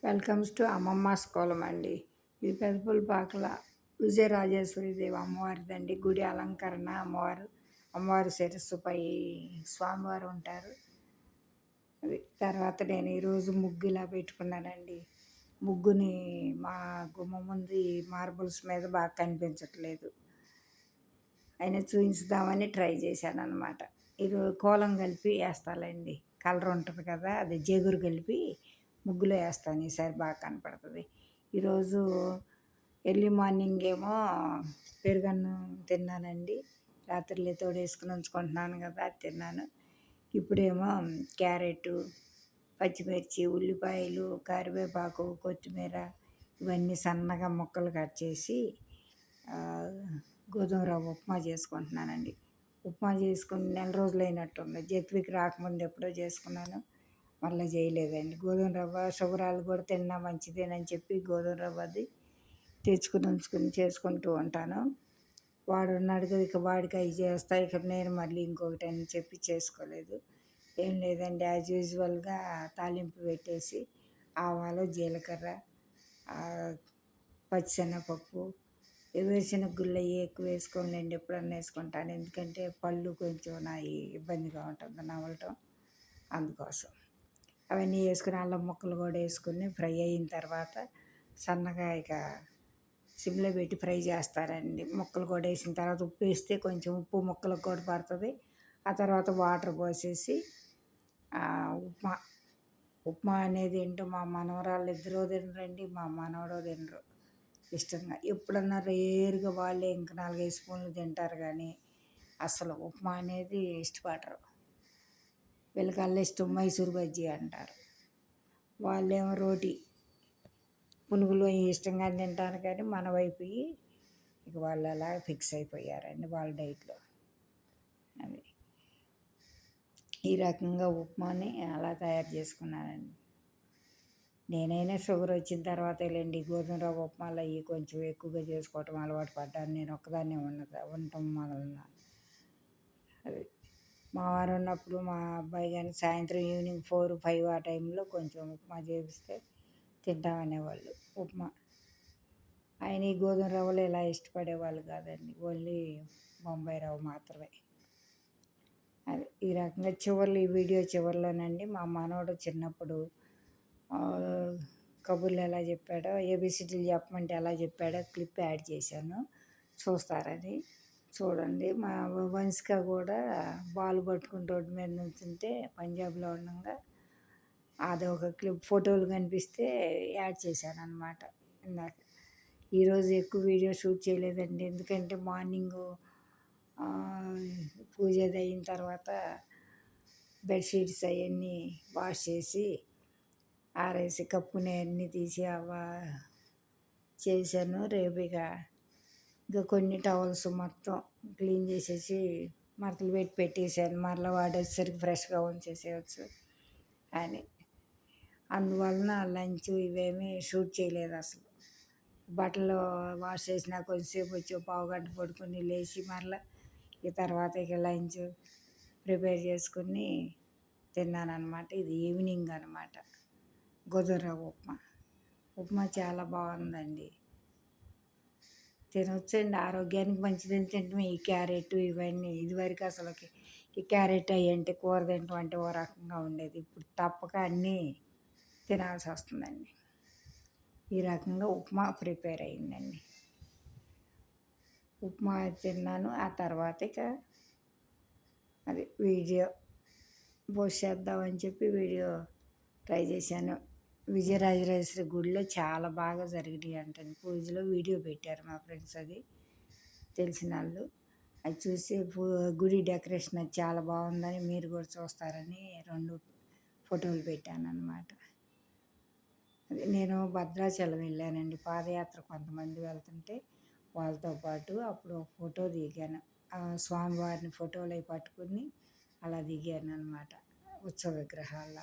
Welcomes to అమ్మమ్మ స్కూలం అండి. ఇది పెదపులపాకల విజయరాజేశ్వరి దేవి అమ్మవారిదండి. గుడి అలంకరణ అమ్మవారి శిరస్సుపై స్వామివారు ఉంటారు. తర్వాత నేను ఈరోజు ముగ్గు ఇలా పెట్టుకున్నానండి. ముగ్గుని మా గుమ్మ ముందు ఈ మార్బుల్స్ మీద బాగా కనిపించట్లేదు, అయినా చూపించుదామని ట్రై చేశాను అనమాట. ఈరోజు కోలం కలిపి వేస్తాలండి. కలర్ ఉంటుంది కదా, అది జిగురు కలిపి ముగ్గులో వేస్తాను. ఈసారి బాగా కనపడుతుంది. ఈరోజు ఎర్లీ మార్నింగ్ ఏమో పెరుగన్నం తిన్నానండి. రాత్రిలో తోడేసుకుని ఉంచుకుంటున్నాను కదా, అది తిన్నాను. ఇప్పుడేమో క్యారెట్, పచ్చిమిర్చి, ఉల్లిపాయలు, కరివేపాకు, కొత్తిమీర ఇవన్నీ సన్నగా ముక్కలు కట్ చేసి గోధుమ రవ్వ ఉప్మా చేసుకుంటున్నానండి. ఉప్మా చేసుకుని నెల రోజులు అయినట్టుంది. జత్వికి రాకముందు ఎప్పుడో చేసుకున్నాను, మళ్ళీ చేయలేదండి. గోధుమ రవ్వ షుగరాలు కూడా తిన్నా మంచిదేనని చెప్పి గోధుమ రవ్వది తెచ్చుకుని ఉంచుకుని చేసుకుంటూ ఉంటాను. వాడు ఉన్నాడు కదా, ఇక వాడికి అవి చేస్తా, ఇక నేను మళ్ళీ ఇంకొకటి అని చెప్పి చేసుకోలేదు. ఏం లేదండి, యాజ్ యూజువల్గా తాలింపు పెట్టేసి ఆవాలు, జీలకర్ర, పచ్చిశనగపప్పు, వేరుశనగ గుళ్ళు అవి ఎక్కువ వేసుకోలేండి, ఎప్పుడన్నా వేసుకుంటాను. ఎందుకంటే పళ్ళు కొంచెం నా ఇబ్బందిగా ఉంటుంది నమలటం, అందుకోసం అవన్నీ వేసుకుని అల్లం ముక్కలు కూడా వేసుకుని ఫ్రై అయిన తర్వాత సన్నగా ఇక సిమ్లో పెట్టి ఫ్రై చేస్తారండి. ముక్కలు కూడా వేసిన తర్వాత ఉప్పు వేస్తే కొంచెం ఉప్పు ముక్కలకు కూడా పడుతుంది. ఆ తర్వాత వాటర్ పోసేసి ఉప్మా ఉప్మా అనేది ఏంటో మా మనవరాళ్ళు ఇద్దరూ తినరండి, మా మనవడు తినరు ఇష్టంగా. ఎప్పుడన్నా రేరుగా వాళ్ళే ఇంక 4-5 స్పూన్లు తింటారు, కానీ అసలు ఉప్మా అనేది ఇష్టపడరు. వీళ్ళకల్లా ఇష్టం మైసూర్ బజ్జీ అంటారు, వాళ్ళేమో రోటీ పునుగులు ఇష్టంగా తింటారు. కానీ మన వైపు ఇక వాళ్ళు అలా ఫిక్స్ అయిపోయారండి వాళ్ళ డైట్లో. అది ఈ రకంగా ఉప్మాని అలా తయారు చేసుకున్నానండి. నేనైనా షుగర్ వచ్చిన తర్వాత వెళ్ళండి గోధుమ రవ్వ ఉప్మాలు అవి కొంచెం ఎక్కువగా చేసుకోవటం అలవాటు పడ్డాను. నేను ఒక్కదాన్నే ఉండటం వలన. అది మా వారు ఉన్నప్పుడు మా అబ్బాయి కానీ సాయంత్రం ఈవినింగ్ 4-5 ఆ టైంలో కొంచెం ఉప్మా చేపిస్తే తింటామనేవాళ్ళు. ఉప్మా ఆయన ఈ గోధుమ రవ్వలు ఇలా ఇష్టపడేవాళ్ళు కాదండి, ఓన్లీ బొంబాయి రవ్వ మాత్రమే. అది ఈ రకంగా ఈ వీడియో చివరిలోనండి మా మనవడు చిన్నప్పుడు కబుర్లు ఎలా చెప్పాడో, ఏబిసిడీలు చెప్పమంటే ఎలా చెప్పాడో క్లిప్ యాడ్ చేశాను, చూస్తారని చూడండి. మా వంశిక కూడా బాల్ పట్టుకుని రోడ్డు మీద నుంచుంటే పంజాబ్లో ఉండగా అదొక క్లిప్ ఫోటోలు కనిపిస్తే యాడ్ చేశాను అనమాట. ఇందాక ఈరోజు ఎక్కువ వీడియో షూట్ చేయలేదండి, ఎందుకంటే మార్నింగు పూజ అయిన తర్వాత బెడ్షీట్స్ అవన్నీ వాష్ చేసి ఆరేసి కప్పుని అన్నీ తీసి చేశాను. రేపు ఇంకా కొన్ని టవల్స్ మొత్తం క్లీన్ చేసేసి మడతలు పెట్టేసాను, మరలా వాడేసరికి ఫ్రెష్గా ఉంచేసేయచ్చు అని. అందువలన లంచ్ ఇవేమీ షూట్ చేయలేదు అసలు. బట్టలు వాష్ చేసిన కొంచెంసేపు వచ్చి పావుగంట పడుకొని లేచి మరలా ఈ తర్వాత ఇక లంచ్ ప్రిపేర్ చేసుకుని తిన్నానమాట. ఇది ఈవినింగ్ అనమాట. గోధుమ రవ్వ ఉప్మా చాలా బాగుందండి, తినొచ్చండి, ఆరోగ్యానికి మంచిదని తింటాం. ఈ క్యారెట్ ఇవన్నీ ఇదివరకు అసలుకి ఈ క్యారెట్ అవి అంటే కూర తింటాం అంటే ఓ రకంగా ఉండేది, ఇప్పుడు తప్పక అన్నీ తినాల్సి వస్తుందండి. ఈ రకంగా ఉప్మా ప్రిపేర్ అయిందండి. ఉప్మా తిన్నాను. ఆ తర్వాత ఇక అది వీడియో పోస్ట్ చేద్దామని చెప్పి వీడియో ట్రై చేశాను. విజయరాజరాజేశ్వరి గుడిలో చాలా బాగా జరిగినాయి అంటండి పూజలో. వీడియో పెట్టారు మా ఫ్రెండ్స్, అది తెలిసిన వాళ్ళు. అది చూసి గుడి డెకరేషన్ అది చాలా బాగుందని మీరు కూడా చూస్తారని 2 ఫోటోలు పెట్టాను అన్నమాట. అది నేను భద్రాచలం వెళ్ళానండి పాదయాత్ర, కొంతమంది వెళ్తుంటే వాళ్ళతో పాటు అప్పుడు ఒక ఫోటో దిగాను. స్వామివారిని ఫోటోలు అవి పట్టుకుని అలా దిగాను అనమాట, ఉత్సవ విగ్రహాల.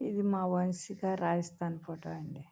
ఇది మా వంశిక రాజస్థాన్ ఫోటో అండి.